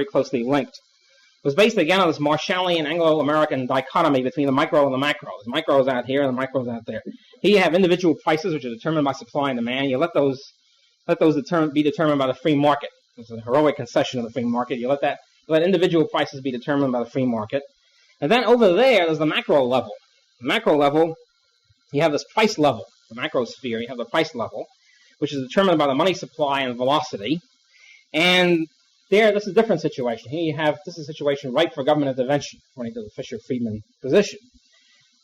closely linked. It was based again on this Marshallian Anglo-American dichotomy between the micro and the macro. The micro is out here and the micro is out there. Here you have individual prices which are determined by supply and demand. You let those be determined by the free market. It's a heroic concession of the free market. You let individual prices be determined by the free market. And then over there's the macro level. The macro level, you have this price level. The macro sphere, you have the price level, which is determined by the money supply and velocity. And this is a different situation. Here this is a situation ripe for government intervention, according to the Fisher-Friedman position.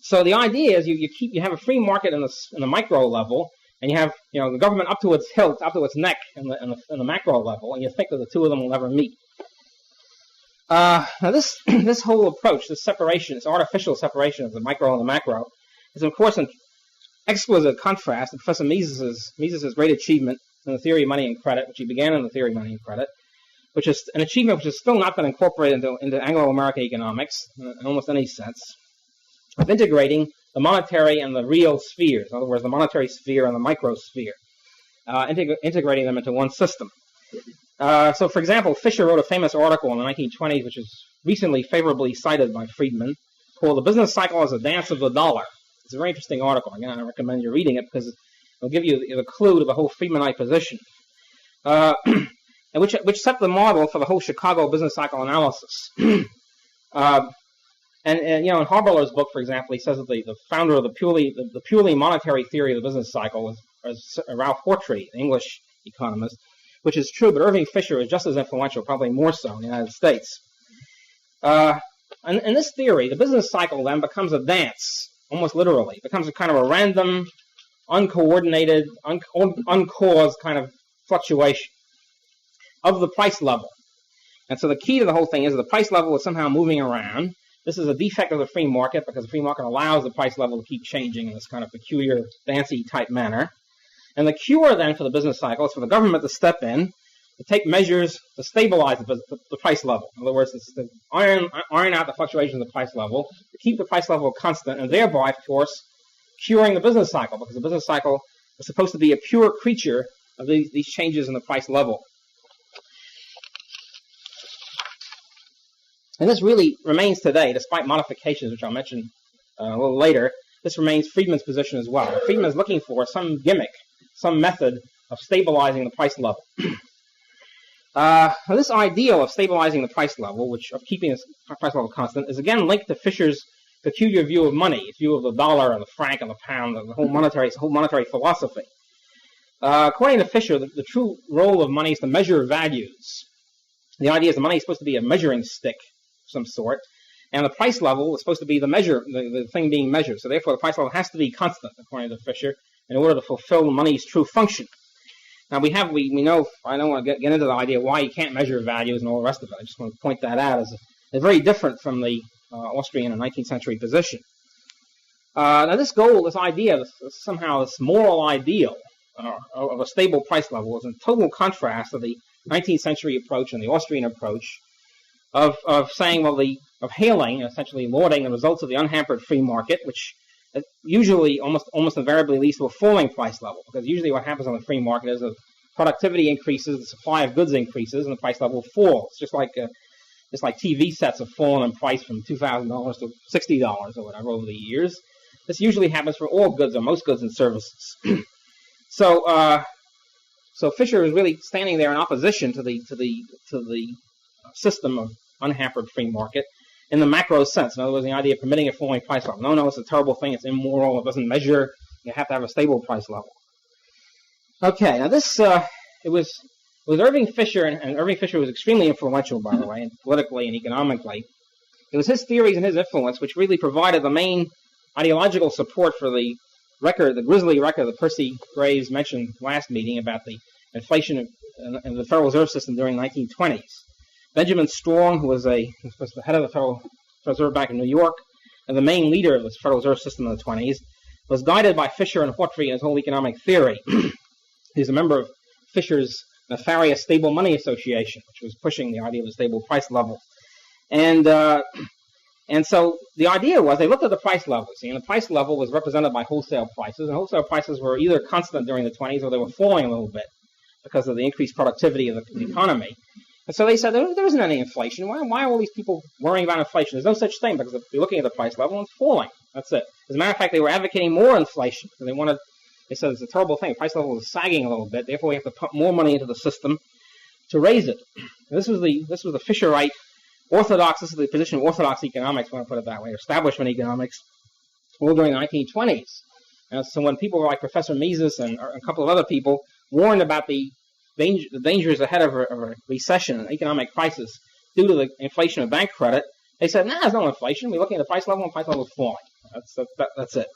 So the idea is you have a free market in the micro level, and you have the government up to its hilt, up to its neck in the macro level, and you think that the two of them will never meet. Now this whole approach, this separation, this artificial separation of the micro and the macro, is of course an exquisite contrast to Professor Mises's great achievement in the theory of money and credit, which he began in the theory of money and credit, which is an achievement which has still not been incorporated into Anglo-American economics in almost any sense, of integrating the monetary and the real spheres, in other words, the monetary sphere and the microsphere, integrating them into one system. So, for example, Fisher wrote a famous article in the 1920s, which is recently favorably cited by Friedman, called "The Business Cycle as a Dance of the Dollar." It's a very interesting article. Again, I recommend you reading it because it'll give you the clue to the whole Friedmanite position, and which set the model for the whole Chicago business cycle analysis. And in Harberler's book, for example, he says that the founder of the purely monetary theory of the business cycle was Ralph Hortrey, an English economist, which is true, but Irving Fisher is just as influential, probably more so, in the United States. And in this theory, the business cycle then becomes a dance, almost literally. It becomes a kind of a random, uncoordinated, uncaused kind of fluctuation of the price level. And so the key to the whole thing is that the price level is somehow moving around. This is a defect of the free market because the free market allows the price level to keep changing in this kind of peculiar, dancey type manner. And the cure then for the business cycle is for the government to step in, to take measures to stabilize the price level. In other words, it's to iron out the fluctuations of the price level, to keep the price level constant, and thereby, of course, curing the business cycle, because the business cycle is supposed to be a pure creature of these changes in the price level. And this really remains today, despite modifications, which I'll mention a little later. This remains Friedman's position as well. Friedman is looking for some gimmick, some method of stabilizing the price level. This ideal of stabilizing the price level, of keeping the price level constant, is again linked to Fisher's peculiar view of money, his view of the dollar and the franc and the pound, the whole monetary philosophy. According to Fisher, the true role of money is to measure values. The idea is the money is supposed to be a measuring stick of some sort, and the price level is supposed to be the thing being measured. So therefore, the price level has to be constant, according to Fisher, in order to fulfill the money's true function. Now we know, I don't want to get into the idea why you can't measure values and all the rest of it. I just want to point that out as very different from the Austrian and 19th century position. Now this idea, somehow this moral ideal of a stable price level is in total contrast to the 19th century approach and the Austrian approach of saying, of hailing, essentially lauding the results of the unhampered free market, which usually almost invariably leads to a falling price level, because usually what happens on the free market is that productivity increases, the supply of goods increases, and the price level falls. Just like TV sets have fallen in price from $2,000 to $60 or whatever over the years. This usually happens for all goods or most goods and services. So Fisher is really standing there in opposition to the system of unhampered free market in the macro sense. In other words, the idea of permitting a falling price level. No, it's a terrible thing. It's immoral. It doesn't measure. You have to have a stable price level. Okay, now this it was Irving Fisher, and Irving Fisher was extremely influential, by the way, and politically and economically. It was his theories and his influence which really provided the main ideological support for the grisly record that Percy Greaves mentioned last meeting about the inflation in the Federal Reserve System during the 1920s. Benjamin Strong, who was the head of the Federal Reserve Bank in New York and the main leader of the Federal Reserve System in the 20s, was guided by Fisher and Hortrey in his whole economic theory. He's a member of Fisher's nefarious Stable Money Association, which was pushing the idea of a stable price level. And so the idea was they looked at the price level. See, and the price level was represented by wholesale prices, and wholesale prices were either constant during the 20s or they were falling a little bit because of the increased productivity of the economy. And so they said, there isn't any inflation. Why are all these people worrying about inflation? There's no such thing, because if you're looking at the price level, it's falling. That's it. As a matter of fact, they were advocating more inflation. They said it's a terrible thing. The price level is sagging a little bit. Therefore, we have to pump more money into the system to raise it. And this was the Fisherite orthodox. This is the position of orthodox economics, if I want to put it that way, establishment economics, all during the 1920s. And so when people like Professor Mises and a couple of other people warned about the dangers ahead of a recession, an economic crisis, due to the inflation of bank credit, they said, there's no inflation. We're looking at the price level, and the price level is falling. That's it.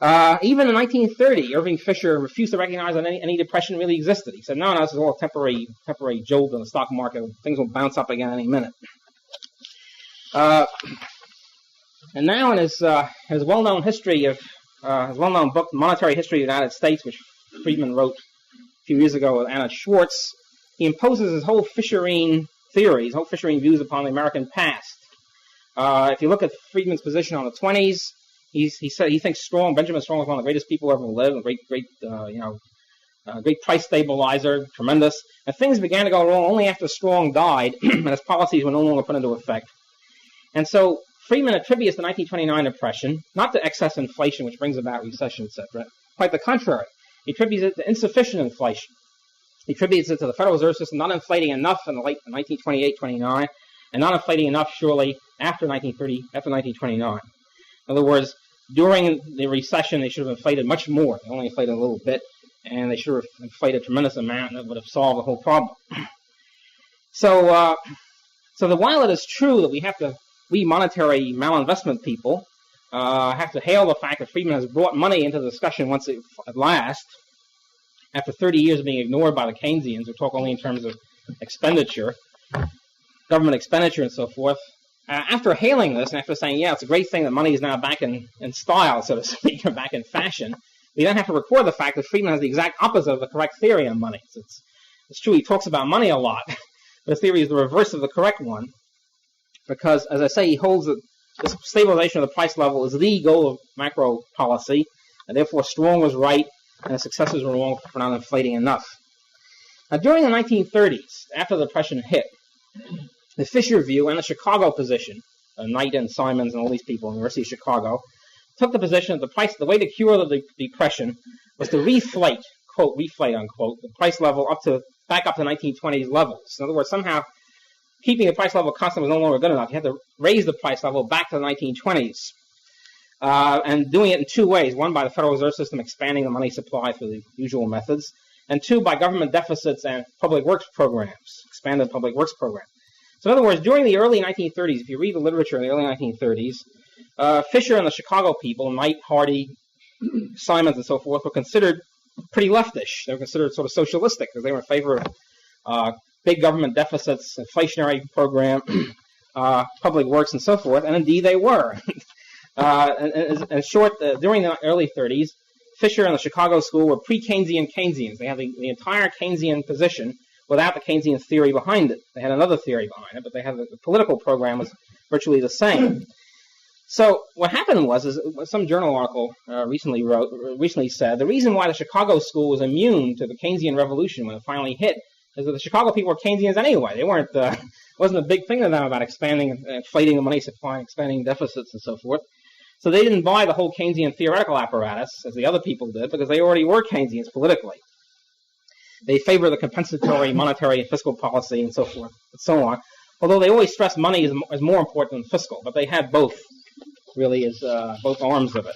Even in 1930, Irving Fisher refused to recognize that any depression really existed. He said, no, this is all a temporary jolt in the stock market. Things will bounce up again any minute. And now in his well-known history of his well-known book, Monetary History of the United States, which Friedman wrote a few years ago with Anna Schwartz, he imposes his whole Fisherine theories, whole Fisherine views upon the American past. If you look at Friedman's position on the 20s, he said he thinks Benjamin Strong was one of the greatest people ever lived, a great price stabilizer, tremendous. And things began to go wrong only after Strong died, and his policies were no longer put into effect. And so Friedman attributes the 1929 depression not to excess inflation, which brings about recession, etc. Quite the contrary. He attributes it to insufficient inflation. He attributes it to the Federal Reserve System not inflating enough in the late 1928-29, and not inflating enough surely after 1929. In other words, during the recession, they should have inflated much more. They only inflated a little bit, and they should have inflated a tremendous amount, and it would have solved the whole problem. So while it is true that we monetary malinvestment people have to hail the fact that Friedman has brought money into the discussion at last, after 30 years of being ignored by the Keynesians, who talk only in terms of expenditure, government expenditure and so forth. After hailing this, and after saying, it's a great thing that money is now back in style, so to speak, or back in fashion, we then have to record the fact that Friedman has the exact opposite of the correct theory on money. It's true, he talks about money a lot, but his theory is the reverse of the correct one, because, as I say, he holds that the stabilization of the price level is the goal of macro policy, and therefore Strong was right, and his successors were wrong for not inflating enough. Now, during the 1930s, after the Depression hit, the Fisher view and the Chicago position, Knight and Simons and all these people, University of Chicago, took the position that the way to cure the Depression was to reflate, quote, reflate, unquote, the price level back up to 1920s levels. In other words, somehow keeping the price level constant was no longer good enough. You had to raise the price level back to the 1920s. And doing it in two ways. One, by the Federal Reserve System expanding the money supply through the usual methods. And two, by government deficits and public works programs, expanded public works programs. So in other words, during the early 1930s, if you read the literature in the early 1930s, Fisher and the Chicago people, Knight, Hardy, Simons, and so forth, were considered pretty leftish. They were considered sort of socialistic because they were in favor of big government deficits, inflationary program, public works, and so forth. And indeed, they were. In short, during the early 30s, Fisher and the Chicago School were pre-Keynesian Keynesians. They had the entire Keynesian position without the Keynesian theory behind it. They had another theory behind it, but they had the political program was virtually the same. So what happened was some journal article recently said, the reason why the Chicago School was immune to the Keynesian revolution when it finally hit is that the Chicago people were Keynesians anyway. They weren't, it wasn't a big thing to them about expanding and inflating the money supply, expanding deficits and so forth. So they didn't buy the whole Keynesian theoretical apparatus, as the other people did, because they already were Keynesians politically. They favor the compensatory monetary and fiscal policy and so forth and so on. Although they always stressed money as more important than fiscal, but they had both, really, as both arms of it.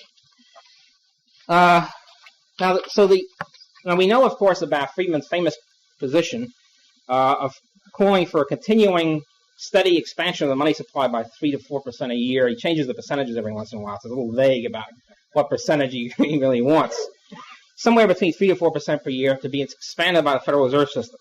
Now we know, of course, about Friedman's famous position of calling for a continuing steady expansion of the money supply by 3 to 4% a year. He changes the percentages every once in a while. It's a little vague about what percentage he really wants. Somewhere between 3 to 4% per year to be expanded by the Federal Reserve System.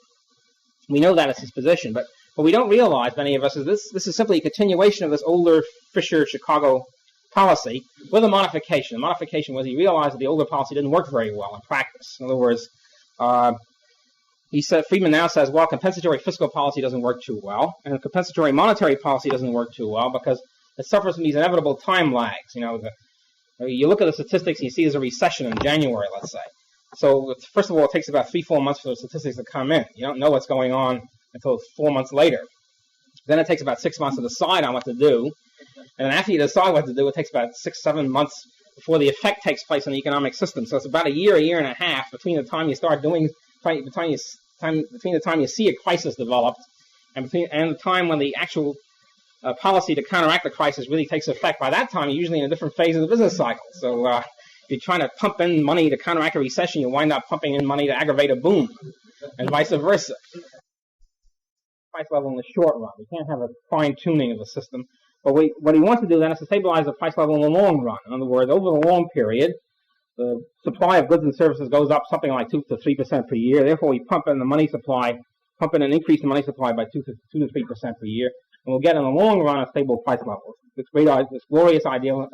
We know that is his position, but what we don't realize, many of us, is this is simply a continuation of this older Fisher-Chicago policy with a modification. The modification was he realized that the older policy didn't work very well in practice. In other words, Friedman now says, well, compensatory fiscal policy doesn't work too well, and compensatory monetary policy doesn't work too well because it suffers from these inevitable time lags. You look at the statistics and you see there's a recession in January, let's say. So first of all, it takes about 3-4 months for the statistics to come in. You don't know what's going on until 4 months later. Then it takes about 6 months to decide on what to do. And then after you decide what to do, it takes about 6-7 months before the effect takes place on the economic system. So it's about a year and a half between the time you start doing, between the time you see a crisis developed and the time when the actual policy to counteract the crisis really takes effect. By that time, you're usually in a different phase of the business cycle. So if you're trying to pump in money to counteract a recession, you wind up pumping in money to aggravate a boom, and vice versa. Price level in the short run. We can't have a fine-tuning of the system. But what he wants to do then is to stabilize the price level in the long run. In other words, over the long period, the supply of goods and services goes up something like 2 to 3% per year. Therefore, we pump in the money supply, pump in an increase in money supply by 2 to 3% per year, and we'll get in the long run a stable price level. This glorious ideal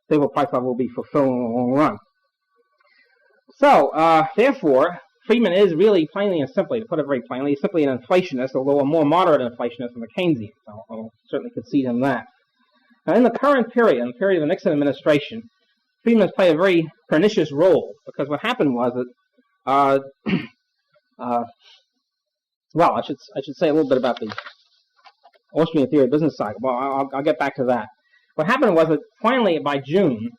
stable price level will be fulfilled in the long run. So, therefore, Friedman is really, plainly and simply, to put it very plainly, simply an inflationist, although a more moderate inflationist than the Keynesians. I'll certainly concede him that. Now, in the current period, in the period of the Nixon administration, Friedman has played a very pernicious role, because what happened was that, well, I should say a little bit about the Austrian theory of business cycle. Well, I'll get back to that. What happened was that finally, by June,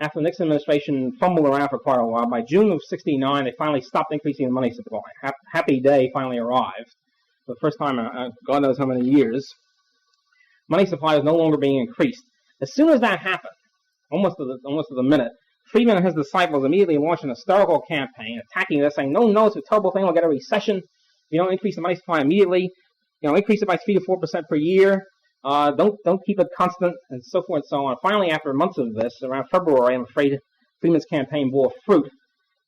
after the Nixon administration fumbled around for quite a while, by June of '69, they finally stopped increasing the money supply. Happy day finally arrived. For the first time in God knows how many years. Money supply was no longer being increased. As soon as that happened, almost to the minute, Friedman and his disciples immediately launched an hysterical campaign attacking this, saying, no, it's a terrible thing, we'll get a recession. If you don't increase the money supply immediately, increase it by 3 to 4% per year. Don't keep it constant, and so forth and so on. Finally, after months of this, around February, I'm afraid Friedman's campaign bore fruit,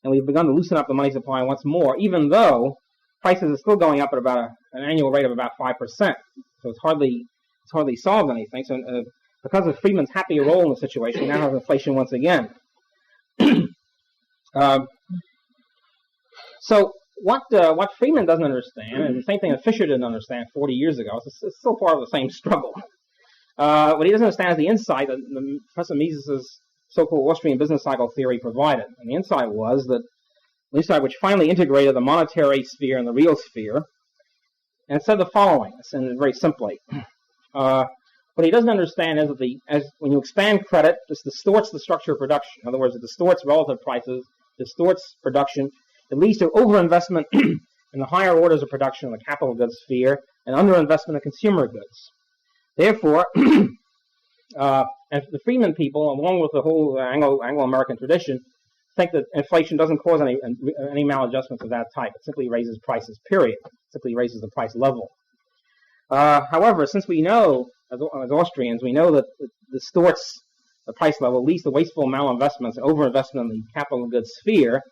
and we've begun to loosen up the money supply once more, even though prices are still going up at about an annual rate of about 5%. So it's hardly solved anything. So because of Friedman's happy role in the situation, we now have inflation once again. So what Friedman doesn't understand, and the same thing that Fisher didn't understand 40 years ago, it's still part of the same struggle. What he doesn't understand is the insight that Professor Mises' so-called Austrian business cycle theory provided. And the insight was that the insight which finally integrated the monetary sphere and the real sphere, and it said the following, and very simply. What he doesn't understand is that when you expand credit, this distorts the structure of production. In other words, it distorts relative prices, distorts production. It leads to overinvestment in the higher orders of production in the capital goods sphere and underinvestment in consumer goods. Therefore, and the Friedman people, along with the whole Anglo-American tradition, think that inflation doesn't cause any maladjustments of that type. It simply raises prices, period. It simply raises the price level. However, since we know, as Austrians, we know that it distorts the price level, leads to wasteful malinvestments and overinvestment in the capital goods sphere,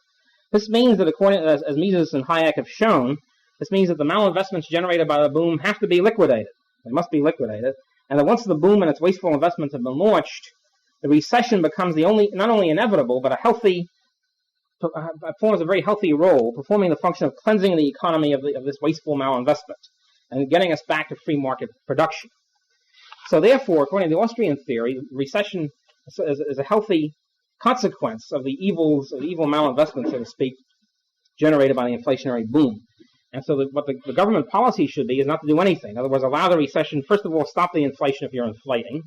this means that, according as Mises and Hayek have shown, this means that the malinvestments generated by the boom have to be liquidated. They must be liquidated. And that once the boom and its wasteful investments have been launched, the recession becomes not only inevitable, but performs a very healthy role, performing the function of cleansing the economy of this wasteful malinvestment and getting us back to free market production. So therefore, according to the Austrian theory, recession is a healthy consequence of the evil malinvestment, so to speak, generated by the inflationary boom. And so what the government policy should be is not to do anything. In other words, allow the recession, first of all, stop the inflation if you're inflating.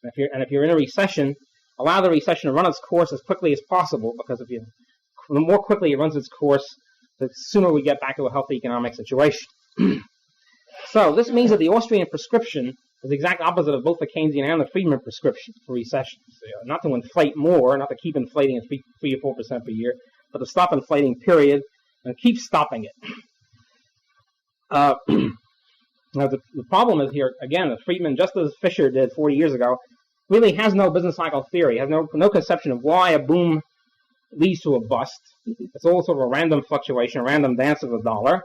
And if you're in a recession, allow the recession to run its course as quickly as possible, because the more quickly it runs its course, the sooner we get back to a healthy economic situation. So this means that the Austrian prescription is the exact opposite of both the Keynesian and the Friedman prescription for recessions. Not to inflate more, not to keep inflating at 3 or 4% per year, but to stop inflating, period, and keep stopping it. Now, the problem is here, again, that Friedman, just as Fisher did 40 years ago, really has no business cycle theory, has no conception of why a boom leads to a bust. It's all sort of a random fluctuation, a random dance of the dollar,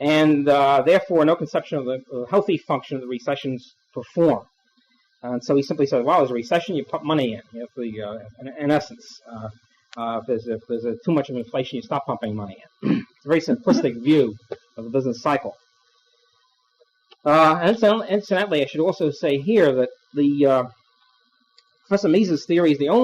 and therefore no conception of the healthy function that recessions perform. And so he simply says, well, there's a recession, you put money in. In essence, if there's too much of inflation, you stop pumping money in. It's a very simplistic view of the business cycle. And incidentally, I should also say here that Professor Mises' theory is the only